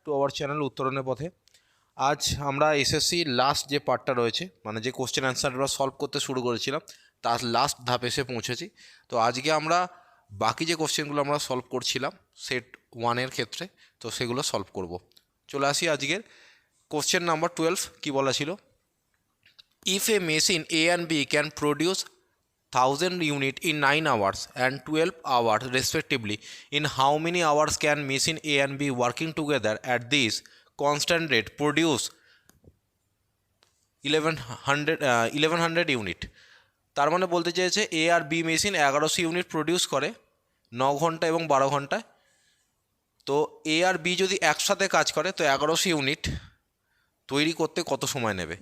To our channel উত্তরণের পথে। আজ আমরা এসএসসি লাস্ট যে পার্টটা রয়েছে, মানে যে কোশ্চেন অ্যান্সারটা সলভ করতে শুরু করেছিলাম তার লাস্ট ধাপে এসে পৌঁছেছি। তো আজকে আমরা বাকি যে কোশ্চেনগুলো আমরা সলভ করছিলাম সেট 1-এর ক্ষেত্রে, তো সেগুলো সলভ করব। চলে আসি আজকের কোশ্চেন নাম্বার 12। কি বলা ছিল? If a machine A and B can produce 1000 unit in 9 hours and 12 hours respectively, in how many hours can machine A and B working together at this constant rate produce 1100 unit? তার মানে বলতে চেয়েছে এ আর B machine 1100 unit produce করে 9 ঘন্টা এবং 12 ঘন্টায়। তো এ আর B যদি একসাথে কাজ করে তো 1100 ইউনিট তৈরি করতে কত সময় নেবে?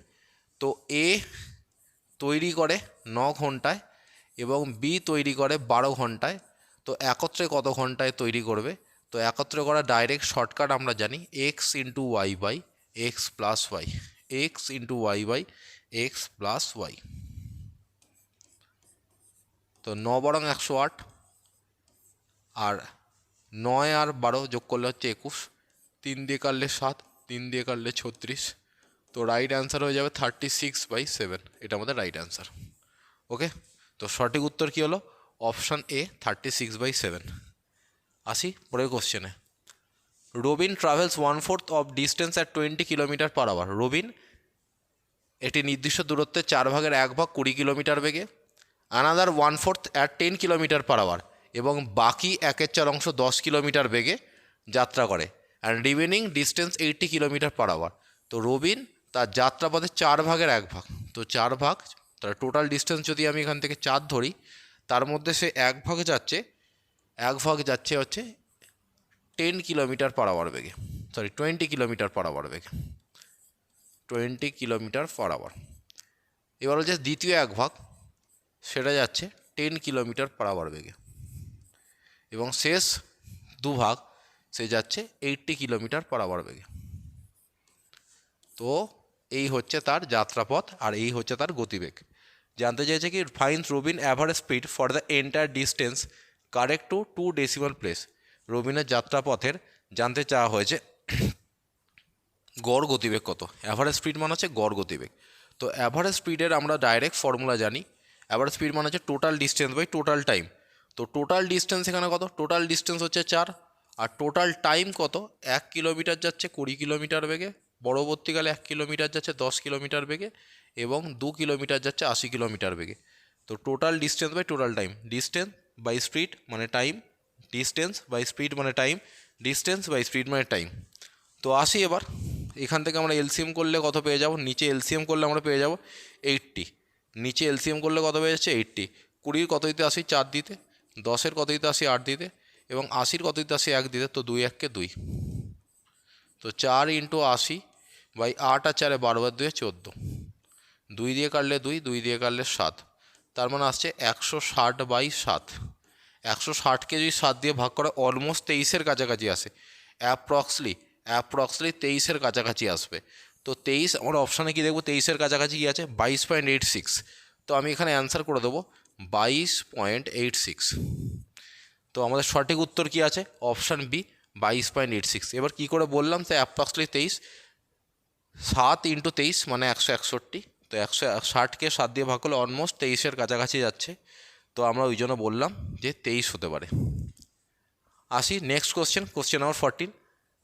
তো এ তৈরি করে 9 ঘন্টায় এবং বি তৈরি করে 12 ঘন্টায়। তো একত্রে কত ঘন্টায় তৈরি করবে? তো একত্রে করা ডাইরেক্ট শর্টকাট আমরা জানি, x into y by x plus y, x into y by x plus y. তো 9 বরং 108, আর 9 আর 12 যোগ করলে হচ্ছে 21, 3 দিয়ে কাটলে 7, 3 দিয়ে কাটলে 36। তো রাইট অ্যান্সার হয়ে যাবে 36/7। এটা আমাদের রাইট অ্যান্সার। ওকে, তো সঠিক উত্তর কী হলো? Option A, 36/7। আসি পরের কোশ্চেনে। Robin travels 1/4 of distance at 20 kilometre per hour. Robin একটি নির্দিষ্ট দূরত্বে 4 ভাগের 1 ভাগ 20 কিলোমিটার বেগে, another 1/4 at 10 kilometre per hour, এবং বাকি 1/4 অংশ 10 কিলোমিটার বেগে যাত্রা করে, and remaining distance 80 kilometre per hour. তো রবিন তার যাত্রাপথে 4 ভাগের 1 ভাগ, তো 4 ভাগ, তার টোটাল ডিস্টেন্স যদি আমি এখান থেকে 4 ধরি, তার মধ্যে সে 1 ভাগ যাচ্ছে হচ্ছে 10 কিলোমিটার পার আওয়ার বেগে, 20 কিলোমিটার পার আওয়ার বেগে, 20 কিলোমিটার পার আওয়ার। এবার হচ্ছে দ্বিতীয় 1 ভাগ, সেটা যাচ্ছে 10 কিলোমিটার পার আওয়ার বেগে, এবং শেষ 2 ভাগ সে যাচ্ছে 80 কিলোমিটার পার আওয়ার বেগে। তো এই হচ্ছে তার যাত্রাপথ আর এই হচ্ছে তার গতিবেগ। জানতে চাইছে কি, find Robin average speed for the entire distance correct to 2 decimal place. রবিনের যাত্রাপথের জানতে চাওয়া হয়েছে গড় গতিবেগ কত। অ্যাভারেজ স্পিড মানে হচ্ছে গড় গতিবেগ। তো অ্যাভারেজ স্পিডের আমরা ডাইরেক্ট ফর্মুলা জানি। অ্যাভারেজ স্পিড মানে হচ্ছে total distance by total time. তো টোটাল ডিস্টেন্স এখানে কত? টোটাল ডিস্টেন্স হচ্ছে 4, আর টোটাল টাইম কত? 1 কিলোমিটার যাচ্ছে 20 কিলোমিটার বেগে, পরবর্তীকালে 1 কিলোমিটার যাচ্ছে 10 কিলোমিটার বেগে, এবং 2 কিলোমিটার যাচ্ছে 80 কিলোমিটার বেগে। তো total distance by total time, distance by speed মানে টাইম, ডিস্টেন্স বাই স্পিড মানে টাইম, ডিস্টেন্স বাই স্পিড মানে টাইম। তো আসি এবার এখান থেকে আমরা এলসিএম করলে কত পেয়ে যাব? নিচে এলসিএম করলে আমরা পেয়ে যাব 80, নিচে এলসিএম করলে কত পেয়ে যাচ্ছে 80। 20-র কত দিতে আসি? 4 দিতে, 10-এর কত দিতে আসি? 8 দিতে, এবং 80-র কত দিতে আসি? 1 দিতে। তো 2 1 2, তো 4 ইন্টু 80 বাই 8 আর 4 12 আর 2 14, 2 দিয়ে কাটলে 2, 2 দিয়ে কাটলে 7, তার মানে আসছে 160/7। 160কে যদি 7 দিয়ে ভাগ করে অলমোস্ট 23-এর কাছাকাছি আসে, অ্যাপ্রক্সলি 23-এর কাছাকাছি আসবে। তো 23 আমরা অপশানে কি দেখবো? 23-এর কাছাকাছি কী আছে? 22.86। তো আমি এখানে অ্যান্সার করে দেবো 22.86। তো আমাদের সঠিক উত্তর কি আছে? Option B, 22.86। এবার কী করে বললাম? তো অ্যাপ্রক্সলি 23, 7 ইন্টু 23 মানে 161। তো 160কে 7 দিয়ে ভাগ করলে অলমোস্ট 23-এর কাছাকাছি যাচ্ছে। তো আমরা ওই জন্য বললাম যে 23 হতে পারে। আসি next question, question number 14।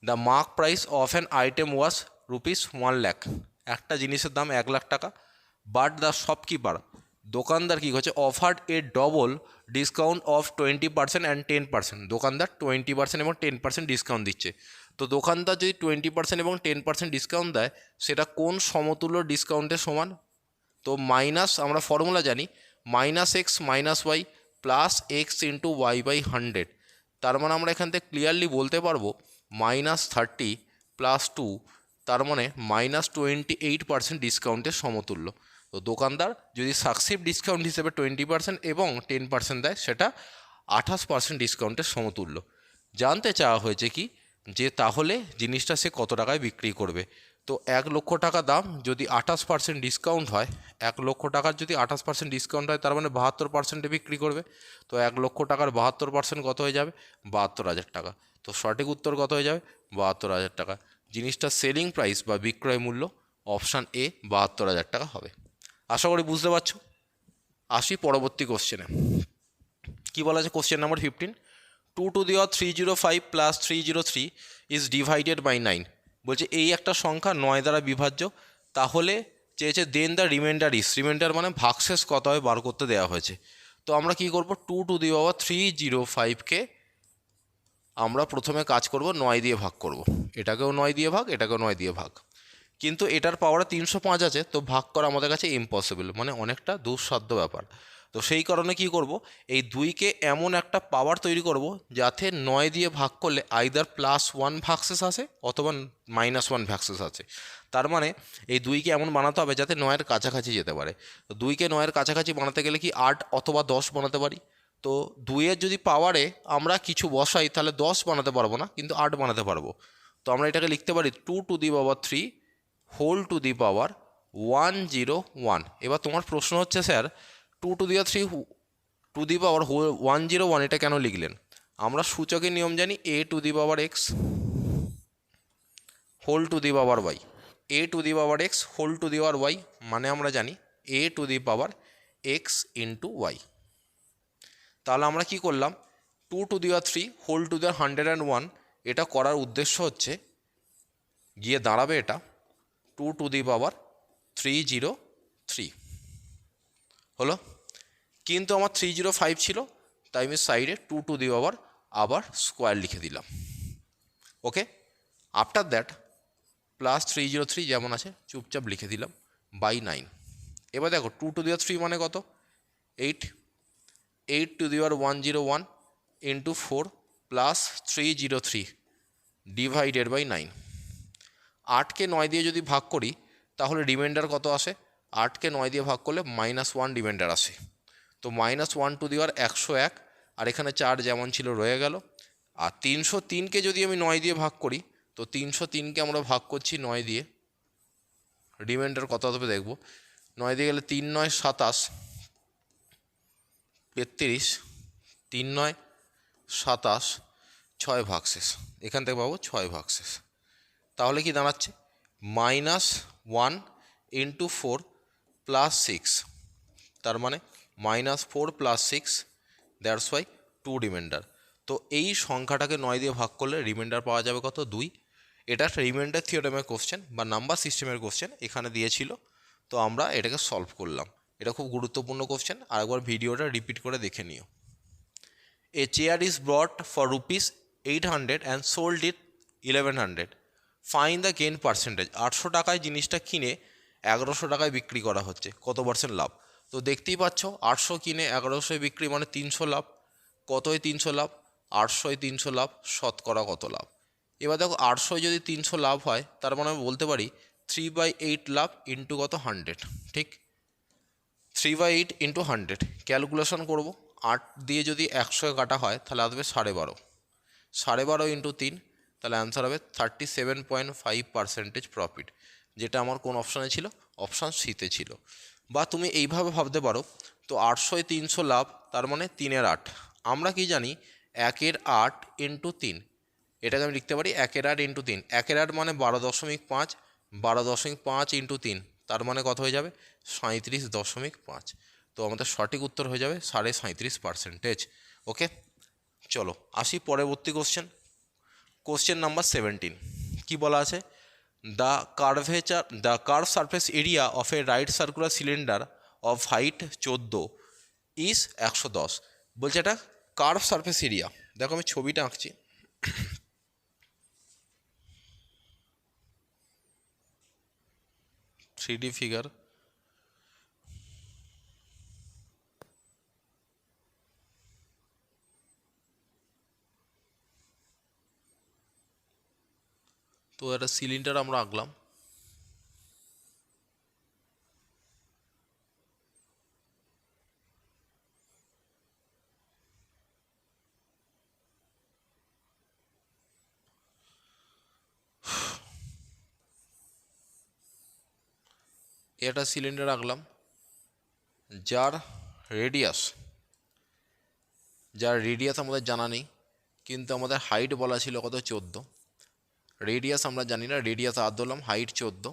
The mark price of an item was ₹1 lakh. একটা জিনিসের দাম 1 লাখ টাকা, বাট দ্য শপকিপার, দোকানদার কী করছে? Offered A double discount of 20% and 10%। দোকানদার 20% এবং 10% ডিসকাউন্ট দিচ্ছে। তো দোকানদার যদি 20% এবং 10% ডিসকাউন্ট দেয়, সেটা কোন সমতুল্য ডিসকাউন্টের সমান? তো মাইনাস, আমরা ফর্মুলা জানি, -x - y plus x into y by 100। তার মানে আমরা এখান থেকে ক্লিয়ারলি বলতে পারবো -30 প্লাস 2, তার মানে -28% ডিসকাউন্টের সমতুল্য। তো দোকানদার যদি সাকসিভ ডিসকাউন্ট হিসেবে 20% এবং 10% দেয়, সেটা 28% ডিসকাউন্টের সমতুল্য। জানতে চাওয়া হয়েছে কি, যে তাহলে জিনিসটা সে কত টাকায় বিক্রি করবে। তো 1 লক্ষ টাকা দাম যদি 28% ডিসকাউন্ট হয়, 1 লক্ষ টাকার যদি 28% ডিসকাউন্ট হয়, তার মানে 72%-এ বিক্রি করবে। তো 1 লক্ষ টাকার 72% কত হয়ে যাবে? 72,000 টাকা। তো সঠিক উত্তর কত হয়ে যাবে? 72,000 টাকা। জিনিসটার সেলিং প্রাইস বা বিক্রয় মূল্য অপশান এ 72,000 টাকা হবে। আশা করি বুঝতে পারছো। আসি পরবর্তী কোশ্চেনে। কী বলা আছে question number 15, 2 to the power 305 plus 303 is divided by 9। বলছে এই একটা সংখ্যা 9 দ্বারা বিভাজ্য, তাহলে চেয়েছে দেন দ্য রিমাইন্ডার ইস, রিমাইন্ডার মানে ভাগশেষ কত হয় বার করতে দেওয়া হয়েছে। তো আমরা কি করব, 2 to the power 305কে আমরা প্রথমে কাজ করব 9 দিয়ে ভাগ করব। এটাকেও 9 দিয়ে ভাগ, এটাকেও 9 দিয়ে ভাগ। কিন্তু এটার পাওয়ারে 305 আছে, তো ভাগ করা আমাদের কাছে ইম্পসিবল, মানে অনেকটা দুঃসাধ্য ব্যাপার। তো সেই কারণে কি করব, এই 2কে এমন একটা পাওয়ার তৈরি করব যাতে 9 দিয়ে ভাগ করলে আইদার +1 ভাগশেষ আসে অথবা -1 ভাগশেষ আছে। তার মানে এই 2কে এমন বানাতে হবে যাতে 9-এর কাছাকাছি যেতে পারে। তো 2কে 9-এর কাছাকাছি বানাতে গেলে কি 8 অথবা 10 বানাতে পারি। তো 2-এর যদি পাওয়ারে আমরা কিছু বসাই তাহলে 10 বানাতে পারবো না, কিন্তু 8 বানাতে পারবো। তো আমরা এটাকে লিখতে পারি 2 to the power 3 whole to the power 101। এবার তোমার প্রশ্ন হচ্ছে sir 2 to the power 3 to the power 101 এটা কেন লিখলেন? আমরা সূচকের নিয়ম জানি, a to the power x whole to the power y, a to the power x whole to the power y মানে আমরা জানি a to the power x into y। তাহলে আমরা কি করলাম, 2 to the power 3 whole to the power 101, এটা করার উদ্দেশ্য হচ্ছে গিয়ে দাঁড়াবে এটা 2 to the power 303 হলো। কিন্তু আমার 305 ছিল, তাই আমি সাইডে 2 to the power আবার স্কোয়ার লিখে দিলাম। ওকে, আফটার দ্যাট +303 যেমন আছে চুপচাপ লিখে দিলাম বাই 9। এবার দেখো 2 to the power 3 মানে কত, 8, 8 to the power 101 into 4 plus 303 divided by 9। 8কে 9 দিয়ে যদি ভাগ করি তাহলে রিমাইন্ডার কত আসে, 8কে 9 দিয়ে ভাগ করলে -1 রিমাইন্ডার আসে। তো -1 টু দি পাওয়ার 101, আর এখানে 4 যেমন ছিল রয়ে গেল। আর 303কে যদি আমি 9 দিয়ে ভাগ করি, তো 303কে আমরা ভাগ করছি 9 দিয়ে, রিমাইন্ডার কত হবে দেখব। 9 দিয়ে গেলে 3 9 27, 32, 3 9 27, 6 ভাগশেষ, এখান থেকে পাবো 6 ভাগশেষ। তাহলে কি দাঁড়াচ্ছে, -1 ইন্টু 4 প্লাস 6, তার মানে -4 প্লাস 6, দ্যাটস ওয়াই 2 রিমাইন্ডার। তো এই সংখ্যাটাকে 9 দিয়ে ভাগ করলে রিমাইন্ডার পাওয়া যাবে কত, 2। এটা একটা রিমাইন্ডার থিওরেমের কোশ্চেন বা নাম্বার সিস্টেমের কোশ্চেন এখানে দিয়েছিল, তো আমরা এটাকে সলভ করলাম। এটা খুব গুরুত্বপূর্ণ কোশ্চেন, আর একবার ভিডিওটা রিপিট করে দেখে নিও। এ chair is ব্রট for ₹800 and sold it 1100, fine the gain percentage. 800 টাকায় জিনিসটা কিনে 1100 টাকায় বিক্রি করা হচ্ছে, কত পার্সেন্ট লাভ? তো দেখতেই পাচ্ছ 800 কিনে 1100 বিক্রি মানে 300 লাভ। কতই 300 লাভ, 800 300 লাভ, শতকরা কত লাভ? এবার দেখো 800 যদি 300 লাভ হয়, তার মানে আমি বলতে পারি 3/8 লাভ ইন্টু কত, 100। ঠিক, 3/8 ইন্টু 100 ক্যালকুলেশন করবো। 8 দিয়ে যদি 100 কাটা হয় তাহলে আসবে 12.5, 12.5 ইন্টু 3, তাহলে অ্যান্সার হবে 37.5% প্রফিট, যেটা আমার কোন অপশানে ছিল, অপশান সিতে ছিল। বা তুমি এইভাবে ভাবতে পারো, তো 800 300 লাভ, তার মানে 3-এর 8। আমরা কি জানি 1-এর 8 ইন্টু 3, এটাকে আমি লিখতে পারি 1-এর 8 ইন্টু 3। 1-এর 8 মানে 12.5, 12.5 ইন্টু 3, তার মানে কত হয়ে যাবে, 37.5। তো আমাদের সঠিক উত্তর হয়ে যাবে 37.5%। ওকে, চলো আসি পরবর্তী কোশ্চেন। কোশ্চেন নাম্বার 17 কি বলা আছে, the curve surface area of A right circular cylinder of height 14 is 110। বলছে এটা কার্ভ সারফেস এরিয়া। দেখো আমি ছবিটা আঁকছি, 3D ফিগার। তো একটা সিলিন্ডার আমরা আঁকলাম, এটা সিলিন্ডার আঁকলাম যার রেডিয়াস আমাদের জানা নেই, কিন্তু আমাদের হাইট বলা ছিল কত 14, রেডিয়াস আমরা জানি না, রেডিয়াস আর ধরলাম, হাইট 14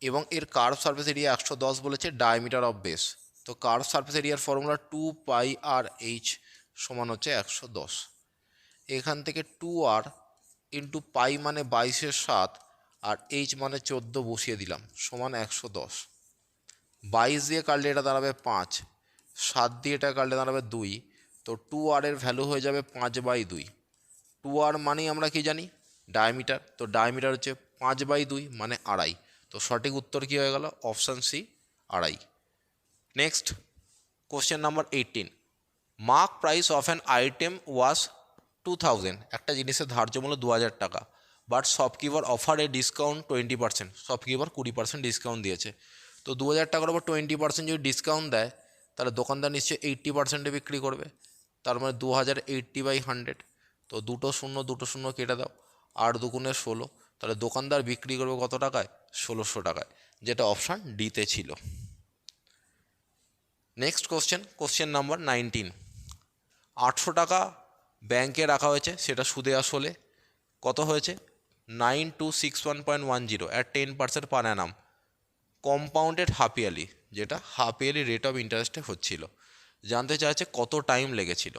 এবং এর কার্ভ সারফেস এরিয়া 110 বলেছে, ডায়ামিটার অফ বেস। তো কার্ভ সারফেস এরিয়ার ফর্মুলা 2πr/h সমান হচ্ছে 110। এখান থেকে 2r ইন্টু পাই মানে 22/7 আর h মানে 14 বসিয়ে দিলাম সমান 110। 22 দিয়ে কাটলে এটা দাঁড়াবে 5, 7 দিয়ে এটা কাটলে দাঁড়াবে 2, তো 2r এর ভ্যালু হয়ে যাবে 5/2। 2r মানেই আমরা কি জানি, ডায়ামিটার, তো ডায়ামিটার হচ্ছে 5/2 মানে 2.5। তো সঠিক উত্তর কী হয়ে গেল, option C 2.5। Next question number 18, mark price of an item was 2000, একটা জিনিসের ধার্য মূল্য 2000 টাকা, but shopkeeper offer a discount 20%, shopkeeper 20% discount দিয়েছে। তো 2000 টাকার উপর 20% যদি ডিসকাউন্ট দেয় তাহলে দোকানদার নিশ্চয়ই 80%-এ বিক্রি করবে, তার মানে 2000 80/100, তো 2 শূন্য কেটে দাও, 8 দুগুণে 16, তাহলে দোকানদার বিক্রি করবে কত টাকায়, 1600 টাকায়, যেটা অপশান ডিতে ছিল। নেক্সট কোশ্চেন নাম্বার 19, 800 টাকা ব্যাংকে রাখা হয়েছে, সেটা সুদে আসলে কত হয়েছে, 9261.10 at 10% per Anam, compounded half yearly, যেটা হাফ ইয়ারলি রেট অফ ইন্টারেস্টে হচ্ছিল। জানতে চাইছে কত টাইম লেগেছিল।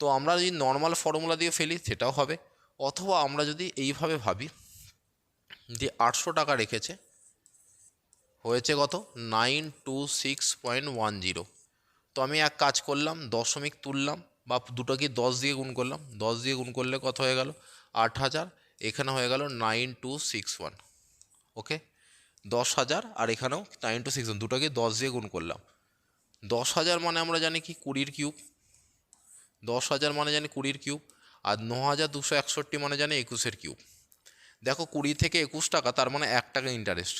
তো আমরা যদি নর্মাল ফর্মুলা দিয়ে ফেলি সেটাও হবে, অথবা আমরা যদি এইভাবে ভাবি যে 800 টাকা রেখেছে, হয়েছে কত 926.10, তো আমি এক কাজ করলাম, দশমিক তুললাম বা দুটোকে 10 দিয়ে গুণ করলাম, 10 দিয়ে গুণ করলে কত হয়ে গেল 8000, এখানে হয়ে গেল 9261, ওকে 10,000 আর এখানেও 9261, দুটোকে 10 দিয়ে গুণ করলাম। 10,000 মানে আমরা জানি কি 20 কিউব, 10,000 মানে জানি 20 কিউব, আর 9261 মানে জানি 21 কিউব। দেখো 20 থেকে 21 টাকা, তার মানে 1 টাকা ইন্টারেস্ট,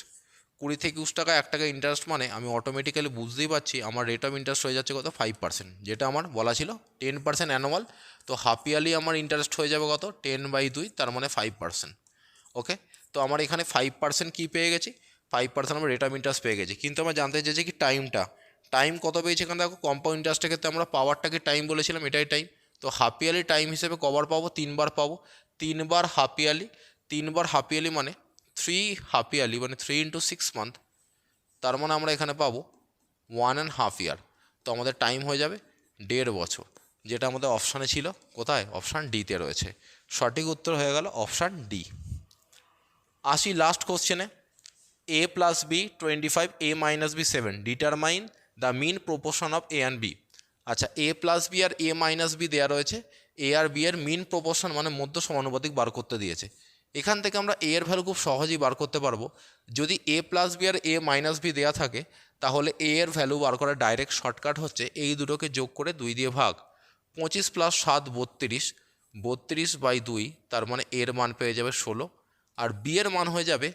20 থেকে 21 টাকা 1 টাকা ইন্টারেস্ট, মানে আমি অটোমেটিক্যালি বুঝতেই পারছি আমার রেট অফ ইন্টারেস্ট হয়ে যাচ্ছে কত 5%, যেটা আমার বলা ছিল 10% অ্যানুয়াল, তো হাফ ইয়ারলি আমার ইন্টারেস্ট হয়ে যাবে কত 10/2, তার মানে 5%, ওকে। তো আমার এখানে 5% কী পেয়ে গেছি, 5% আমরা রেট অফ ইন্টারেস্ট পেয়ে গেছি, কিন্তু আমরা জানতে চাইছি কি টাইম কত পেয়েছি। এখানে দেখো কম্পাউন্ড ইন্টারেস্টের ক্ষেত্রে আমরা পাওয়ারটাকে টাইম বলেছিলাম, এটাই টাইম, তো হাফ ইয়ারলি টাইম হিসেবে কবার পাবো, 3বার পাবো, 3বার হাফ ইয়ারলি, 3বার হাফ ইয়ারলি মানে 3 হাফ ইয়ারলি মানে 3 × 6 মান্থ, তার মানে আমরা এখানে পাবো 1.5 ইয়ার, তো আমাদের টাইম হয়ে যাবে 1.5 বছর, যেটা আমাদের অপশানে ছিল, কোথায়, অপশান ডিতে রয়েছে। সঠিক উত্তর হয়ে গেল অপশান ডি। আসি লাস্ট কোশ্চেনে, a + b 25, a - b 7, determine the mean proportion of a and b। আচ্ছা, a + b আর a - b দেওয়া রয়েছে, a আর b এর মিন প্রপোর্শন মানে মধ্য সমানুপাতিক বার করতে দিয়েছে। এখান থেকে আমরা a এর ভ্যালু খুব সহজেই বার করতে পারবো। যদি a + b আর a - b দেওয়া থাকে তাহলে a এর ভ্যালু বার করার ডাইরেক্ট শর্টকাট হচ্ছে এই দুটোকে যোগ করে 2 দিয়ে ভাগ, 25 + 7 32, 32/2, তার মানে এর মান পেয়ে যাবে 16, আর b এর মান হয়ে যাবে,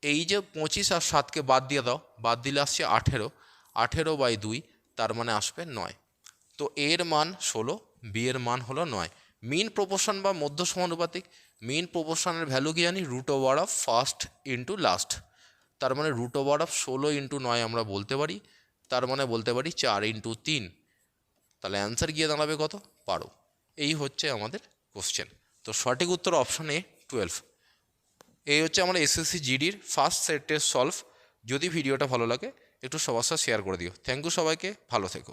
এই যে 25 আর 7কে বাদ দিয়ে দাও, বাদ দিলে আসছে 18, 18/2, তার মানে আসবে 9, তো এর মান 16, বি এর মান হলো 9। মিন প্রপোর্শন বা মধ্য সমানুপাতিক, মিন প্রপোর্শনের ভ্যালু কি জানি, √ওভার ফার্স্ট ইন্টু লাস্ট, তার মানে √16 × 9 আমরা বলতে পারি, তার মানে বলতে পারি 4 × 3, তাহলে অ্যান্সার গিয়ে দাঁড়াবে কত 12। এই হচ্ছে আমাদের কোশ্চেন। তো সঠিক উত্তর অপশান এ 12। এই হচ্ছে আমরা এসএসসি জিডির ফার্স্ট সেট টেস্ট সলভ। যদি ভিডিওটা ভালো লাগে একটু সবার সাথে শেয়ার করে দিও। থ্যাংক ইউ সবাইকে, ভালো থেকো।